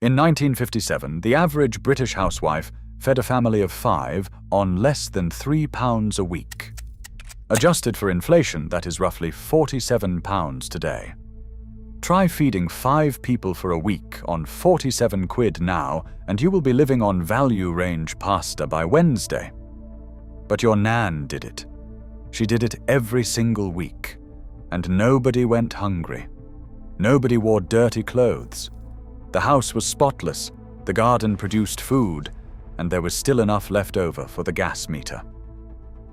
In 1957, the average British housewife fed a family of 5 on less than £3 a week. Adjusted for inflation, that is roughly £47 today. Try feeding 5 people for a week on 47 quid now, and you will be living on value range pasta by Wednesday. But your Nan did it. She did it every single week, and nobody went hungry. Nobody wore dirty clothes. The house was spotless, the garden produced food, and there was still enough left over for the gas meter.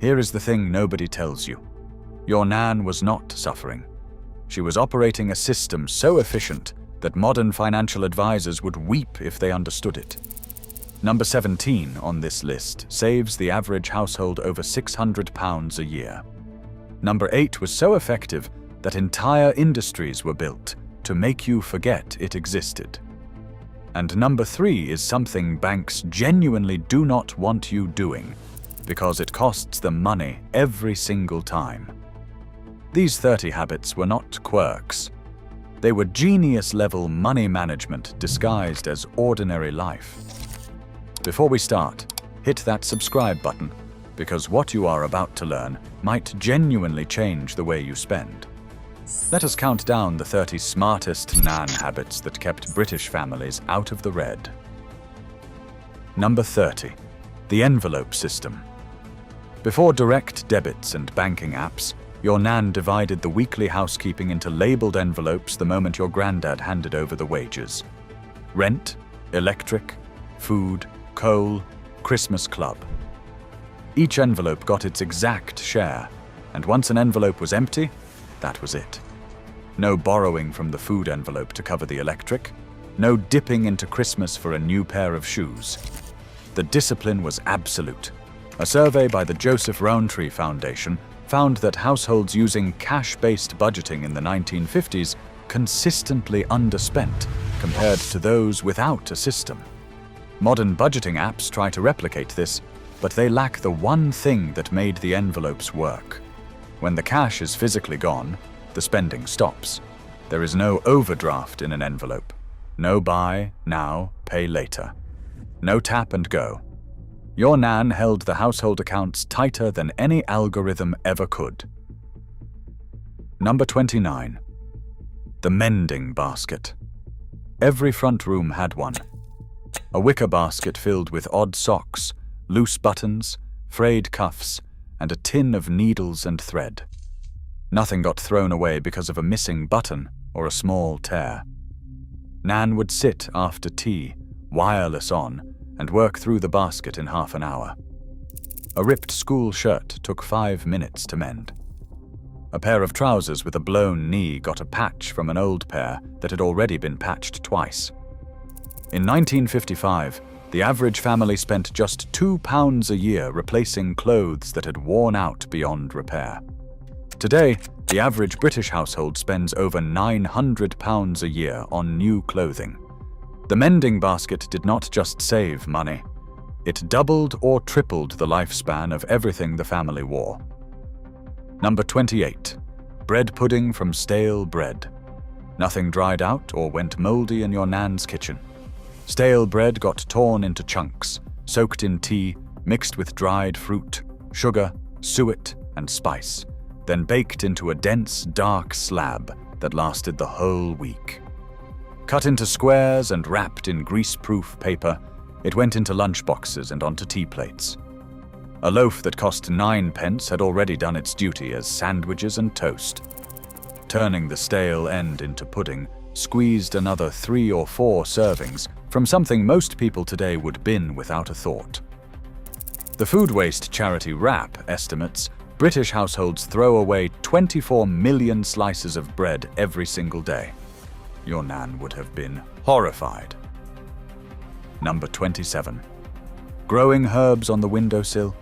Here is the thing nobody tells you. Your Nan was not suffering. She was operating a system so efficient that modern financial advisors would weep if they understood it. Number 17 on this list saves the average household over £600 a year. Number 8 was so effective that entire industries were built to make you forget it existed. And number 3 is something banks genuinely do not want you doing, because it costs them money every single time. These 30 habits were not quirks. They were genius-level money management disguised as ordinary life. Before we start, hit that subscribe button, because what you are about to learn might genuinely change the way you spend. Let us count down the 30 smartest Nan habits that kept British families out of the red. Number 30. The envelope system. Before direct debits and banking apps, your Nan divided the weekly housekeeping into labeled envelopes the moment your granddad handed over the wages. Rent, electric, food, coal, Christmas club. Each envelope got its exact share, and once an envelope was empty, that was it. No borrowing from the food envelope to cover the electric, no dipping into Christmas for a new pair of shoes. The discipline was absolute. A survey by the Joseph Rowntree Foundation found that households using cash-based budgeting in the 1950s consistently underspent compared to those without a system. Modern budgeting apps try to replicate this, but they lack the one thing that made the envelopes work. When the cash is physically gone, the spending stops. There is no overdraft in an envelope. No buy now, pay later. No tap and go. Your Nan held the household accounts tighter than any algorithm ever could. Number 29. The mending basket. Every front room had one. A wicker basket filled with odd socks, loose buttons, frayed cuffs, and a tin of needles and thread. Nothing got thrown away because of a missing button or a small tear. Nan would sit after tea, wireless on, and work through the basket in half an hour. A ripped school shirt took 5 minutes to mend. A pair of trousers with a blown knee got a patch from an old pair that had already been patched twice. In 1955, the average family spent just £2 a year replacing clothes that had worn out beyond repair. Today, the average British household spends over £900 a year on new clothing. The mending basket did not just save money. It doubled or tripled the lifespan of everything the family wore. Number 28. Bread pudding from stale bread. Nothing dried out or went moldy in your Nan's kitchen. Stale bread got torn into chunks, soaked in tea, mixed with dried fruit, sugar, suet, and spice, then baked into a dense, dark slab that lasted the whole week. Cut into squares and wrapped in grease-proof paper, it went into lunchboxes and onto tea plates. A loaf that cost 9 pence had already done its duty as sandwiches and toast. Turning the stale end into pudding squeezed another 3 or 4 servings from something most people today would bin without a thought. The food waste charity WRAP estimates British households throw away 24 million slices of bread every single day. Your Nan would have been horrified. Number 27. Growing herbs on the windowsill.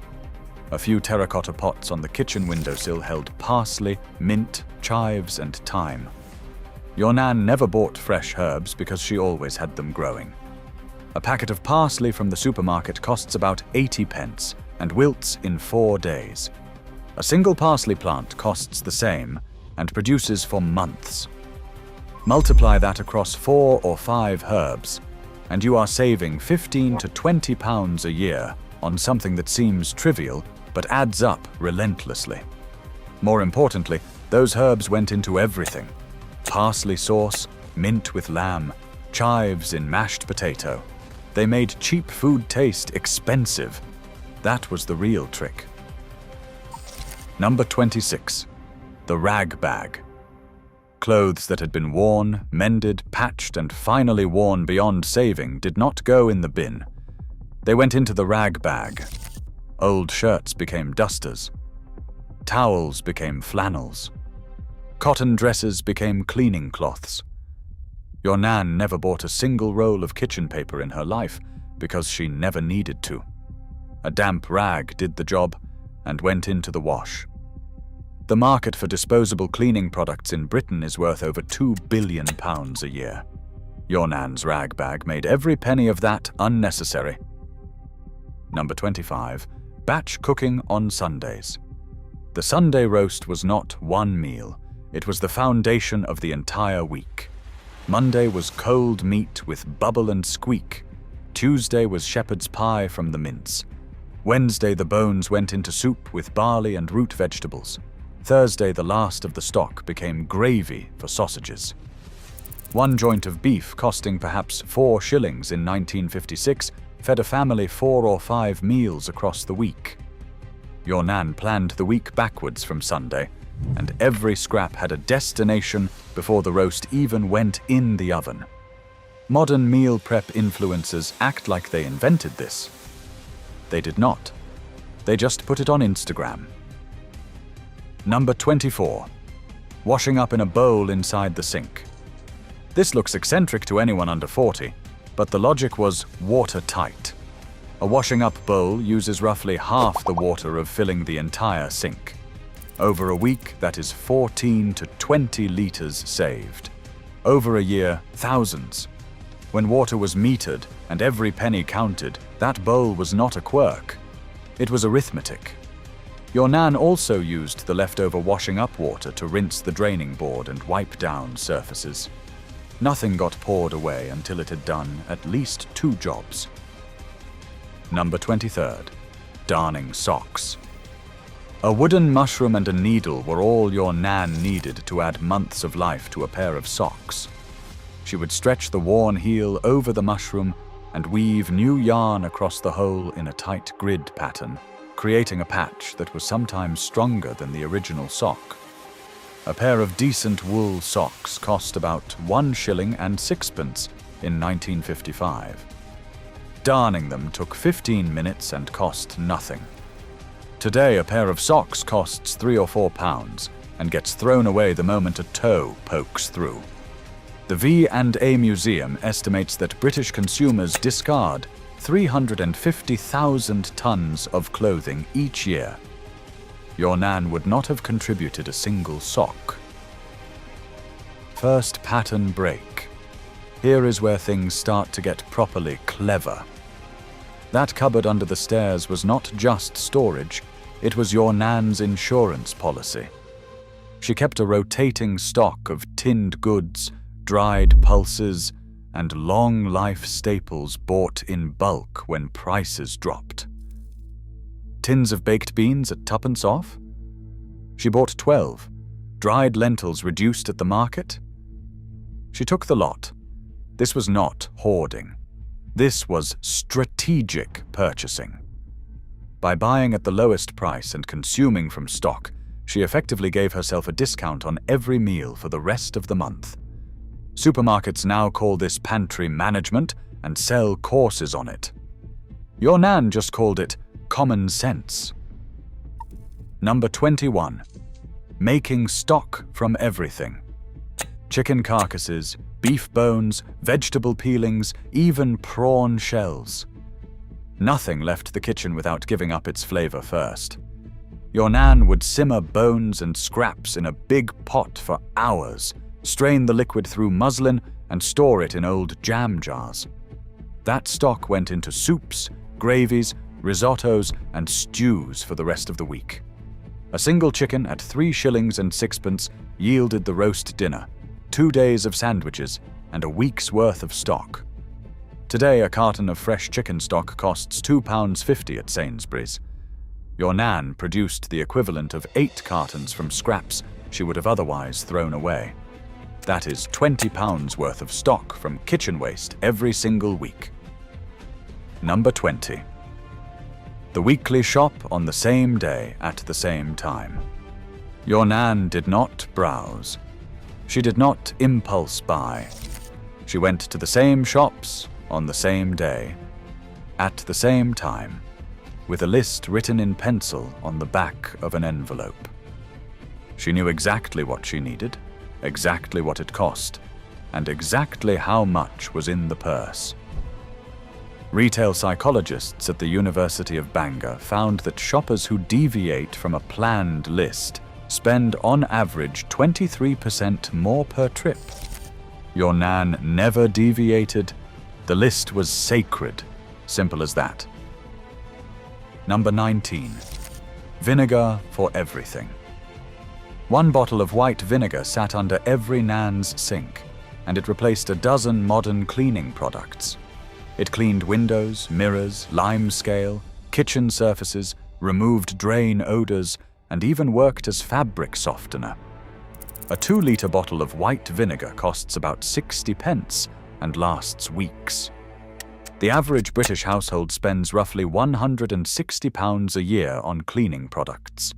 A few terracotta pots on the kitchen windowsill held parsley, mint, chives, and thyme. Your Nan never bought fresh herbs because she always had them growing. A packet of parsley from the supermarket costs about 80 pence and wilts in 4 days. A single parsley plant costs the same and produces for months. Multiply that across 4 or 5 herbs, and you are saving 15 to 20 pounds a year on something that seems trivial but adds up relentlessly. More importantly, those herbs went into everything. Parsley sauce, mint with lamb, chives in mashed potato. They made cheap food taste expensive. That was the real trick. Number 26. The rag bag. Clothes that had been worn, mended, patched, and finally worn beyond saving did not go in the bin. They went into the rag bag. Old shirts became dusters. Towels became flannels. Cotton dresses became cleaning cloths. Your Nan never bought a single roll of kitchen paper in her life because she never needed to. A damp rag did the job and went into the wash. The market for disposable cleaning products in Britain is worth over £2 billion a year. Your Nan's rag bag made every penny of that unnecessary. Number 25. Batch cooking on Sundays. The Sunday roast was not one meal. It was the foundation of the entire week. Monday was cold meat with bubble and squeak. Tuesday was shepherd's pie from the mince. Wednesday the bones went into soup with barley and root vegetables. Thursday the last of the stock became gravy for sausages. One joint of beef costing perhaps 4 shillings in 1956 fed a family 4 or 5 meals across the week. Your Nan planned the week backwards from Sunday, and every scrap had a destination before the roast even went in the oven. Modern meal prep influencers act like they invented this. They did not. They just put it on Instagram. Number 24. Washing up in a bowl inside the sink. This looks eccentric to anyone under 40, but the logic was watertight. A washing up bowl uses roughly half the water of filling the entire sink. Over a week, that is 14 to 20 liters saved. Over a year, thousands. When water was metered and every penny counted, that bowl was not a quirk. It was arithmetic. Your Nan also used the leftover washing up water to rinse the draining board and wipe down surfaces. Nothing got poured away until it had done at least 2 jobs. Number 23. Darning socks. A wooden mushroom and a needle were all your Nan needed to add months of life to a pair of socks. She would stretch the worn heel over the mushroom and weave new yarn across the hole in a tight grid pattern, creating a patch that was sometimes stronger than the original sock. A pair of decent wool socks cost about 1 shilling and 6pence in 1955. Darning them took 15 minutes and cost nothing. Today, a pair of socks costs £3 or £4 and gets thrown away the moment a toe pokes through. The V&A Museum estimates that British consumers discard 350,000 tons of clothing each year. Your Nan would not have contributed a single sock. First pattern break. Here is where things start to get properly clever. That cupboard under the stairs was not just storage, it was your Nan's insurance policy. She kept a rotating stock of tinned goods, dried pulses, and long-life staples bought in bulk when prices dropped. Tins of baked beans at 2pence off? She bought 12. Dried lentils reduced at the market? She took the lot. This was not hoarding. This was strategic purchasing. By buying at the lowest price and consuming from stock, she effectively gave herself a discount on every meal for the rest of the month. Supermarkets now call this pantry management and sell courses on it. Your Nan just called it common sense. Number 21. Making stock from everything. Chicken carcasses, beef bones, vegetable peelings, even prawn shells. Nothing left the kitchen without giving up its flavor first. Your Nan would simmer bones and scraps in a big pot for hours, strain the liquid through muslin, and store it in old jam jars. That stock went into soups, gravies, risottos, and stews for the rest of the week. A single chicken at 3 shillings and 6pence yielded the roast dinner, 2 days of sandwiches, and a week's worth of stock. Today, a carton of fresh chicken stock costs £2.50 at Sainsbury's. Your Nan produced the equivalent of 8 cartons from scraps she would have otherwise thrown away. That is £20 worth of stock from kitchen waste every single week. Number 20. The weekly shop on the same day at the same time. Your Nan did not browse. She did not impulse buy. She went to the same shops on the same day, at the same time, with a list written in pencil on the back of an envelope. She knew exactly what she needed, exactly what it cost, and exactly how much was in the purse. Retail psychologists at the University of Bangor found that shoppers who deviate from a planned list spend on average 23% more per trip. Your Nan never deviated. The list was sacred. Simple as that. Number 19. Vinegar for everything. 1 bottle of white vinegar sat under every Nan's sink, and it replaced a dozen modern cleaning products. It cleaned windows, mirrors, lime scale, kitchen surfaces, removed drain odors, and even worked as fabric softener. A 2-litre bottle of white vinegar costs about 60 pence and lasts weeks. The average British household spends roughly £160 a year on cleaning products.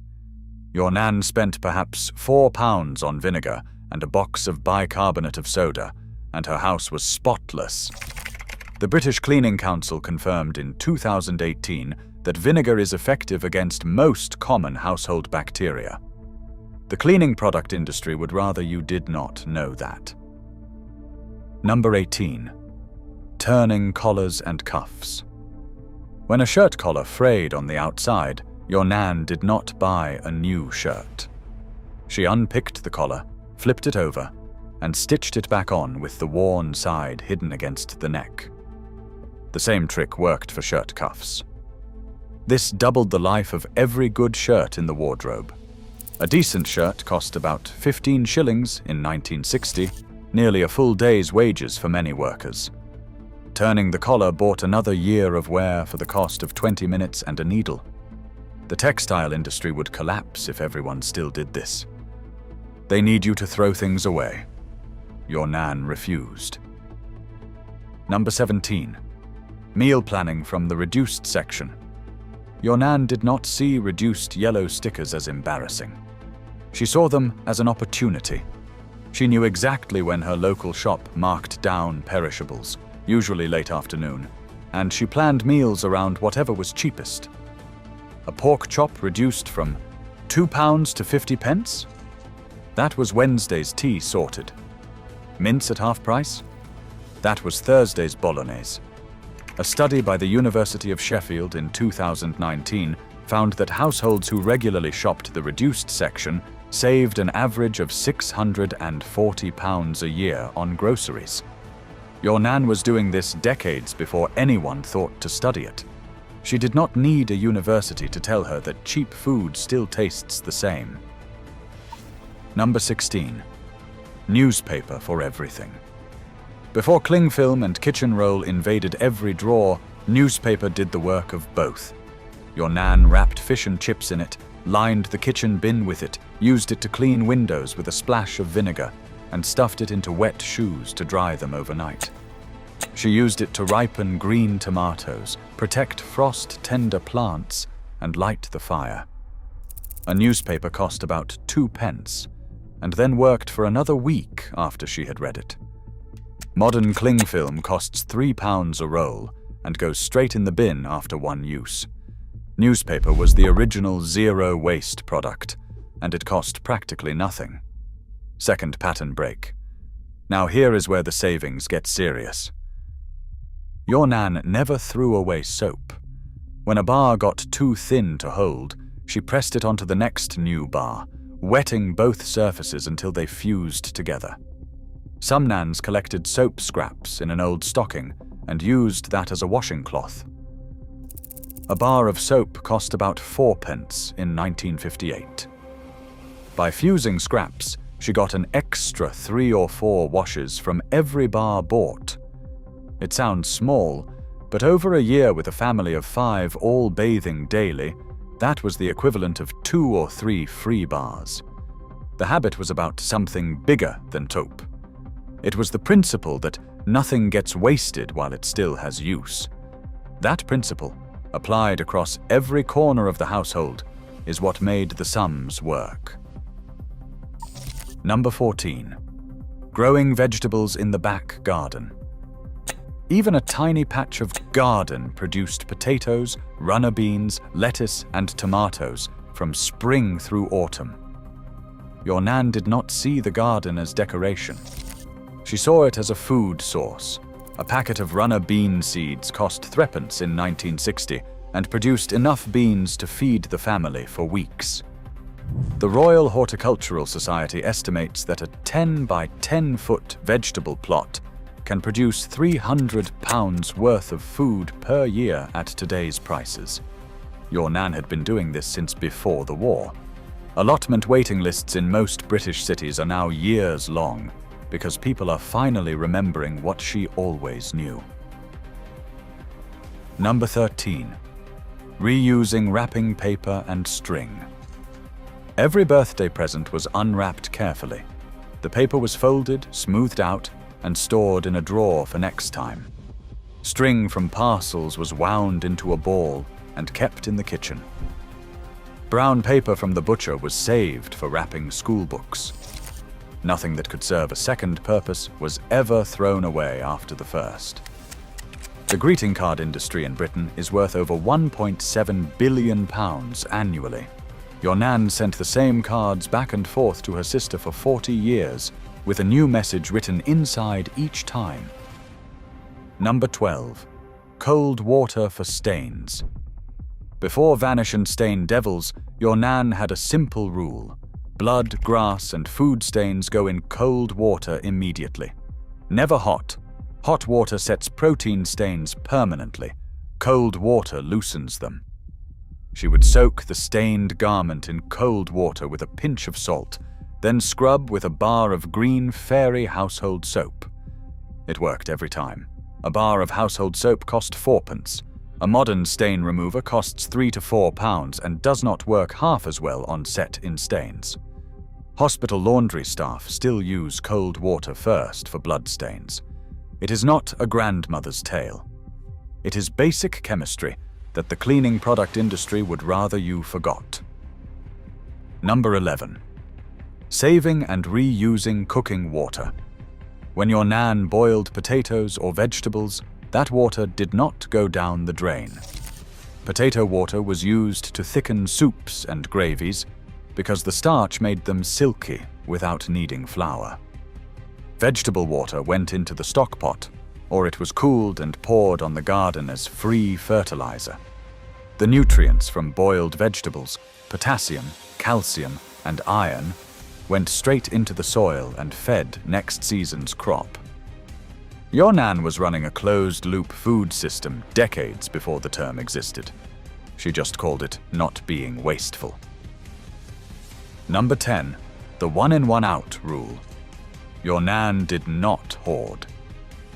Your Nan spent perhaps £4 on vinegar and a box of bicarbonate of soda, and her house was spotless. The British Cleaning Council confirmed in 2018 that vinegar is effective against most common household bacteria. The cleaning product industry would rather you did not know that. Number 18. Turning collars and cuffs. When a shirt collar frayed on the outside, your Nan did not buy a new shirt. She unpicked the collar, flipped it over, and stitched it back on with the worn side hidden against the neck. The same trick worked for shirt cuffs. This doubled the life of every good shirt in the wardrobe. A decent shirt cost about 15 shillings in 1960, nearly a full day's wages for many workers. Turning the collar bought another year of wear for the cost of 20 minutes and a needle. The textile industry would collapse if everyone still did this. They need you to throw things away. Your Nan refused. Number 17. Meal planning from the reduced section. Your Nan did not see reduced yellow stickers as embarrassing. She saw them as an opportunity. She knew exactly when her local shop marked down perishables, usually late afternoon, and she planned meals around whatever was cheapest. A pork chop reduced from £2 to 50 pence? That was Wednesday's tea sorted. Mince at half price? That was Thursday's bolognese. A study by the University of Sheffield in 2019 found that households who regularly shopped the reduced section saved an average of £640 a year on groceries. Your Nan was doing this decades before anyone thought to study it. She did not need a university to tell her that cheap food still tastes the same. Number 16. Newspaper for everything. Before cling film and kitchen roll invaded every drawer, newspaper did the work of both. Your Nan wrapped fish and chips in it, lined the kitchen bin with it, used it to clean windows with a splash of vinegar, and stuffed it into wet shoes to dry them overnight. She used it to ripen green tomatoes, protect frost-tender plants, and light the fire. A newspaper cost about 2 pence, and then worked for another week after she had read it. Modern cling film costs £3 a roll and goes straight in the bin after one use. Newspaper was the original zero-waste product, and it cost practically nothing. Second pattern break. Now here is where the savings get serious. Your Nan never threw away soap. When a bar got too thin to hold, she pressed it onto the next new bar, wetting both surfaces until they fused together. Some Nans collected soap scraps in an old stocking and used that as a washing cloth. A bar of soap cost about 4 pence in 1958. By fusing scraps, she got an extra 3 or 4 washes from every bar bought. It sounds small, but over a year with a family of 5 all bathing daily, that was the equivalent of 2 or 3 free bars. The habit was about something bigger than taupe. It was the principle that nothing gets wasted while it still has use. That principle, applied across every corner of the household, is what made the sums work. Number 14. Growing vegetables in the back garden. Even a tiny patch of garden produced potatoes, runner beans, lettuce, and tomatoes from spring through autumn. Your Nan did not see the garden as decoration. She saw it as a food source. A packet of runner bean seeds cost 3pence in 1960 and produced enough beans to feed the family for weeks. The Royal Horticultural Society estimates that a 10 by 10 foot vegetable plot can produce £300 worth of food per year at today's prices. Your Nan had been doing this since before the war. Allotment waiting lists in most British cities are now years long because people are finally remembering what she always knew. Number 13. Reusing wrapping paper and string. Every birthday present was unwrapped carefully. The paper was folded, smoothed out, and stored in a drawer for next time. String from parcels was wound into a ball and kept in the kitchen. Brown paper from the butcher was saved for wrapping school books. Nothing that could serve a second purpose was ever thrown away after the first. The greeting card industry in Britain is worth over £1.7 billion annually. Your Nan sent the same cards back and forth to her sister for 40 years, with a new message written inside each time. Number 12. Cold water for stains. Before Vanish and Stain Devils, your Nan had a simple rule. Blood, grass, and food stains go in cold water immediately. Never hot. Hot water sets protein stains permanently. Cold water loosens them. She would soak the stained garment in cold water with a pinch of salt, then scrub with a bar of green fairy household soap. It worked every time. A bar of household soap cost 4pence. A modern stain remover costs £3 to £4 and does not work half as well on set-in stains. Hospital laundry staff still use cold water first for blood stains. It is not a grandmother's tale. It is basic chemistry that the cleaning product industry would rather you forgot. Number 11. Saving and reusing cooking water. When your Nan boiled potatoes or vegetables, that water did not go down the drain. Potato water was used to thicken soups and gravies because the starch made them silky without needing flour. Vegetable water went into the stock pot, or it was cooled and poured on the garden as free fertilizer. The nutrients from boiled vegetables, potassium, calcium, and iron, went straight into the soil and fed next season's crop. Your Nan was running a closed-loop food system decades before the term existed. She just called it not being wasteful. Number 10. The one-in, one-out rule. Your Nan did not hoard.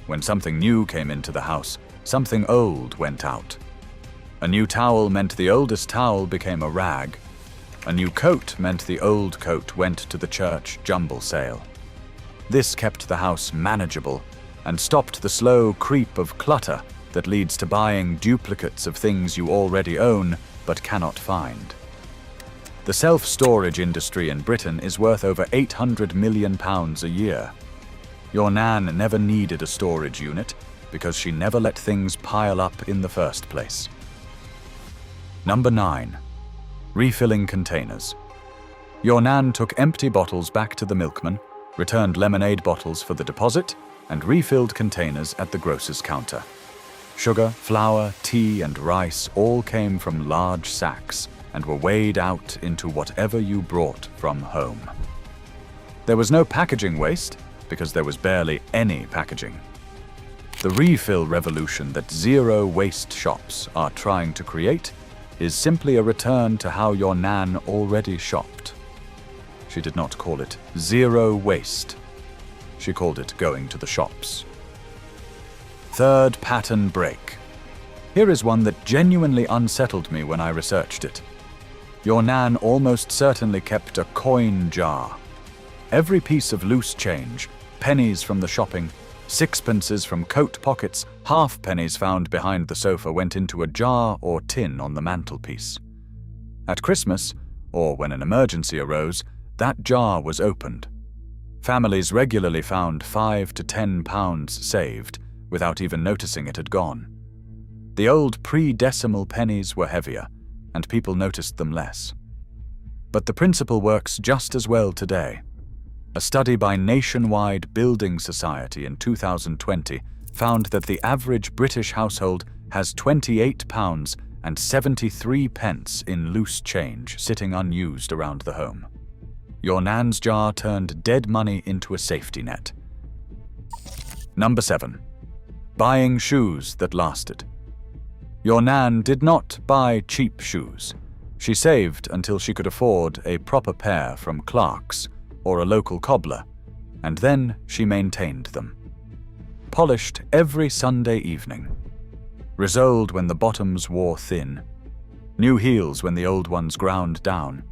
When something new came into the house, something old went out. A new towel meant the oldest towel became a rag. A new coat meant the old coat went to the church jumble sale. This kept the house manageable and stopped the slow creep of clutter that leads to buying duplicates of things you already own but cannot find. The self-storage industry in Britain is worth over £800 million a year. Your Nan never needed a storage unit because she never let things pile up in the first place. Number 9. Refilling containers. Your Nan took empty bottles back to the milkman, returned lemonade bottles for the deposit, and refilled containers at the grocer's counter. Sugar, flour, tea, and rice all came from large sacks and were weighed out into whatever you brought from home. There was no packaging waste because there was barely any packaging. The refill revolution that zero-waste shops are trying to create is simply a return to how your Nan already shopped. She did not call it zero waste. She called it going to the shops. Third pattern break. Here is one that genuinely unsettled me when I researched it. Your Nan almost certainly kept a coin jar. Every piece of loose change, pennies from the shopping, sixpences from coat pockets, halfpennies found behind the sofa went into a jar or tin on the mantelpiece. At Christmas, or when an emergency arose, that jar was opened. Families regularly found £5 to £10 saved without even noticing it had gone. The old pre-decimal pennies were heavier, and people noticed them less. But the principle works just as well today. A study by Nationwide Building Society in 2020 found that the average British household has £28.73 in loose change sitting unused around the home. Your Nan's jar turned dead money into a safety net. Number 7. Buying shoes that lasted. Your Nan did not buy cheap shoes. She saved until she could afford a proper pair from Clark's or a local cobbler, and then she maintained them. Polished every Sunday evening. Resoled when the bottoms wore thin. New heels when the old ones ground down.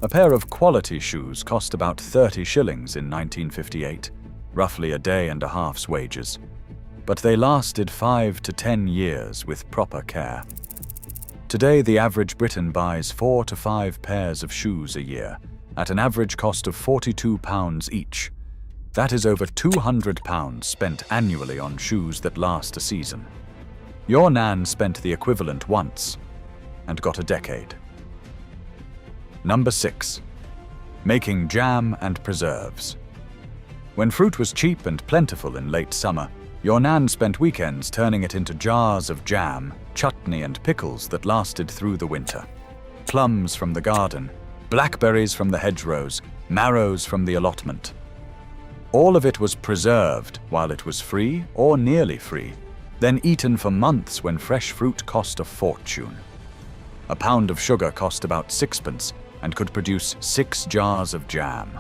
A pair of quality shoes cost about 30 shillings in 1958, roughly a day and a half's wages. But they lasted 5 to 10 years with proper care. Today, the average Briton buys 4 to 5 pairs of shoes a year, at an average cost of £42 each. That is over £200 spent annually on shoes that last a season. Your Nan spent the equivalent once, and got a decade. Number 6. Making jam and preserves. When fruit was cheap and plentiful in late summer, your Nan spent weekends turning it into jars of jam, chutney and pickles that lasted through the winter. Plums from the garden, blackberries from the hedgerows, marrows from the allotment. All of it was preserved while it was free or nearly free, then eaten for months when fresh fruit cost a fortune. A pound of sugar cost about sixpence and could produce 6 jars of jam.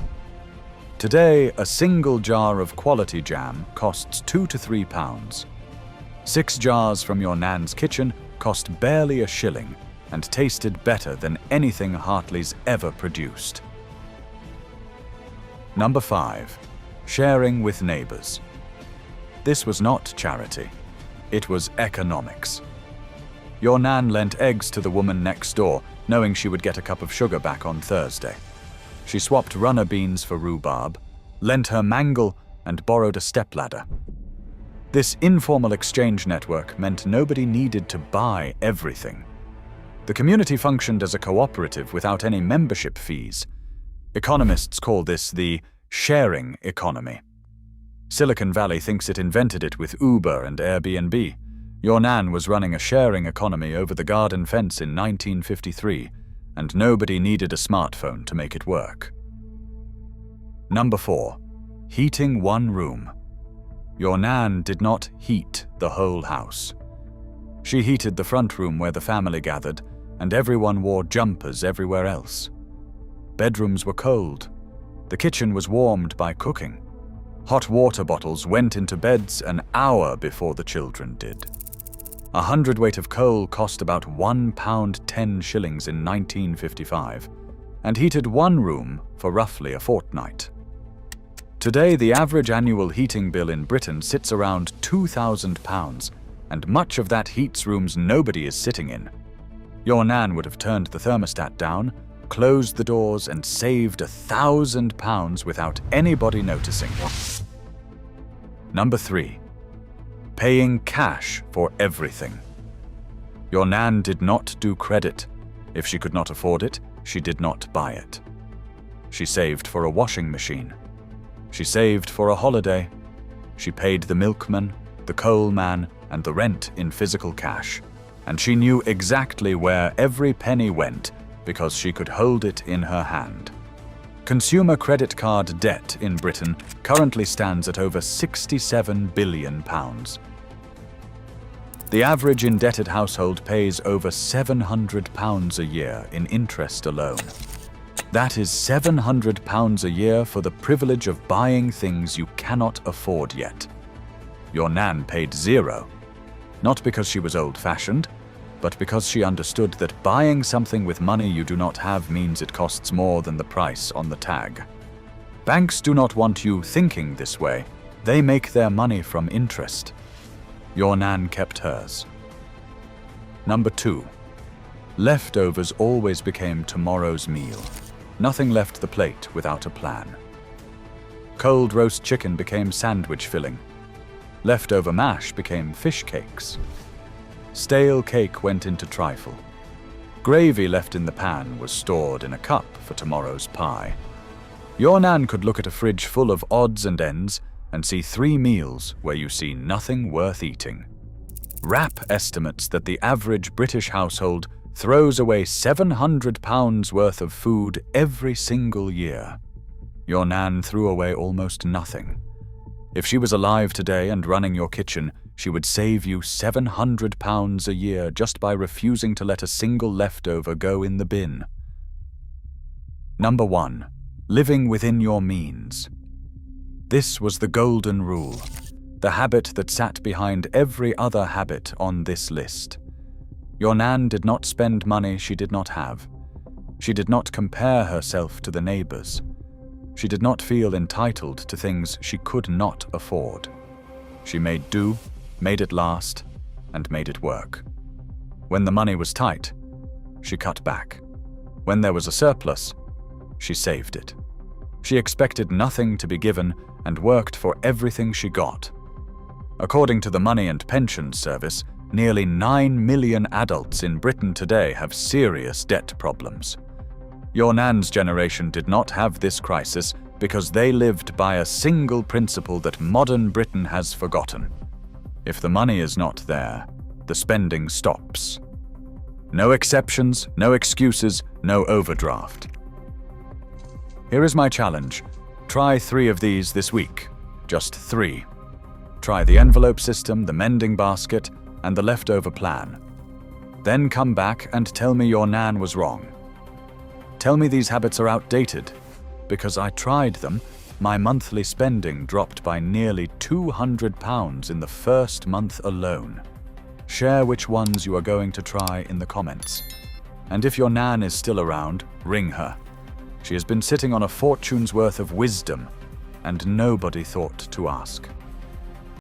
Today, a single jar of quality jam costs £2 to £3. 6 jars from your Nan's kitchen cost barely a shilling and tasted better than anything Hartley's ever produced. Number 5. Sharing with neighbors. This was not charity. It was economics. Your Nan lent eggs to the woman next door, knowing she would get a cup of sugar back on Thursday. She swapped runner beans for rhubarb, lent her mangle, and borrowed a stepladder. This informal exchange network meant nobody needed to buy everything. The community functioned as a cooperative without any membership fees. Economists call this the sharing economy. Silicon Valley thinks it invented it with Uber and Airbnb. Your Nan was running a sharing economy over the garden fence in 1953, and nobody needed a smartphone to make it work. Number 4. Heating one room. Your Nan did not heat the whole house. She heated the front room where the family gathered, and everyone wore jumpers everywhere else. Bedrooms were cold. The kitchen was warmed by cooking. Hot water bottles went into beds an hour before the children did. 100 weight of coal cost about £1 10 shillings in 1955, and heated one room for roughly a fortnight. Today, the average annual heating bill in Britain sits around £2,000, and much of that heats rooms nobody is sitting in. Your Nan would have turned the thermostat down, closed the doors, and saved £1,000 without anybody noticing. Number 3. Paying cash for everything. Your Nan did not do credit. If she could not afford it, she did not buy it. She saved for a washing machine. She saved for a holiday. She paid the milkman, the coal man, and the rent in physical cash. And she knew exactly where every penny went because she could hold it in her hand. Consumer credit card debt in Britain currently stands at over £67 billion. The average indebted household pays over £700 a year in interest alone. That is £700 a year for the privilege of buying things you cannot afford yet. Your Nan paid 0. Not because she was old-fashioned, but because she understood that buying something with money you do not have means it costs more than the price on the tag. Banks do not want you thinking this way. They make their money from interest. Your Nan kept hers. Number 2. Leftovers always became tomorrow's meal. Nothing left the plate without a plan. Cold roast chicken became sandwich filling. Leftover mash became fish cakes. Stale cake went into trifle. Gravy left in the pan was stored in a cup for tomorrow's pie. Your Nan could look at a fridge full of odds and ends and see 3 meals where you see nothing worth eating. RAP estimates that the average British household throws away £700 worth of food every single year. Your Nan threw away almost nothing. If she was alive today and running your kitchen, she would save you £700 a year just by refusing to let a single leftover go in the bin. Number 1. Living within your means. This was the golden rule, the habit that sat behind every other habit on this list. Your Nan did not spend money she did not have. She did not compare herself to the neighbors. She did not feel entitled to things she could not afford. She made do, made it last, and made it work. When the money was tight, she cut back. When there was a surplus, she saved it. She expected nothing to be given and worked for everything she got. According to the Money and Pensions Service, nearly 9 million adults in Britain today have serious debt problems. Your Nan's generation did not have this crisis because they lived by a single principle that modern Britain has forgotten. If the money is not there, the spending stops. No exceptions, no excuses, no overdraft. Here is my challenge. Try 3 of these this week. Just 3. Try the envelope system, the mending basket, and the leftover plan. Then come back and tell me your Nan was wrong. Tell me these habits are outdated. Because I tried them, my monthly spending dropped by nearly £200 in the first month alone. Share which ones you are going to try in the comments. And if your Nan is still around, ring her. She has been sitting on a fortune's worth of wisdom, and nobody thought to ask.